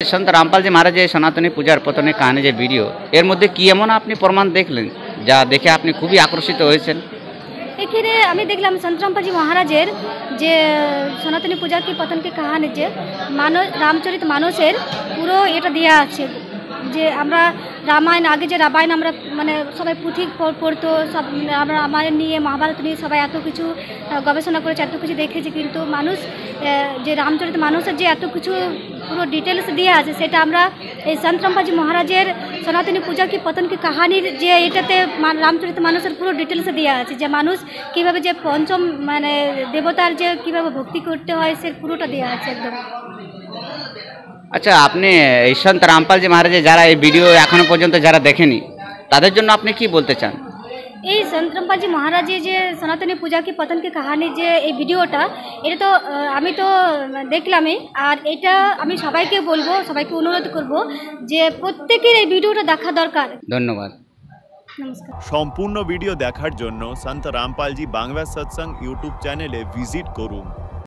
संत रामपाल जी महाराज सनातनी पूजार पतने कहानी जो भिडियो एर मध्य कि एमन अपनी प्रमाण देखलें जा देखे अपनी खूबी आकर्षित হয়েছেন। এখানে আমি দেখলাম সন্ত রামপালজি মহারাজের যে সনাতনী পূজা কি পতন কি কাহানি যে রামচরিত মানসের পুরো এটা দেওয়া আছে যে আমরা রামায়ণ আগে যে রামায়ণ আমরা মানে সবাই পুঁথি পড়তো সব আমরা রামায়ণ নিয়ে মহাভারত নিয়ে সবাই এত কিছু গবেষণা করেছে এত কিছু দেখেছে কিন্তু মানুষ যে রামচরিত মানসের যে এত কিছু পুরো ডিটেলস দেওয়া আছে সেটা আমরা এই সন্ত রামপালজি মহারাজের সনাতনী পূজা কি পতন কি কাহানির যে এটাতে রামচরিত মানসের পুরো ডিটেলস দেওয়া আছে যে মানুষ কীভাবে যে পঞ্চম মানে দেবতার যে কীভাবে ভক্তি করতে হয় সে পুরোটা দেওয়া আছে একদম। আচ্ছা আপনি এই সন্ত রামপাল জি মহারাজ যারা এই ভিডিও এখনো পর্যন্ত যারা দেখেনি তাদের জন্য আপনি কি বলতে চান? এই সন্ত রামপালজি মহারাজের যে সনাতনী পূজা কি পতন কি কাহানি যে এই ভিডিওটা এটা তো আমি তো দেখলামই আর এটা আমি সবাইকে বলবো সবাইকে অনুরোধ করব যে প্রত্যেকের এই ভিডিওটা দেখা দরকার। ধন্যবাদ। নমস্কার। সম্পূর্ণ ভিডিও দেখার জন্য সন্ত রামপালজি বাংলা সৎসঙ্গ ইউটিউব চ্যানেলে ভিজিট করুন।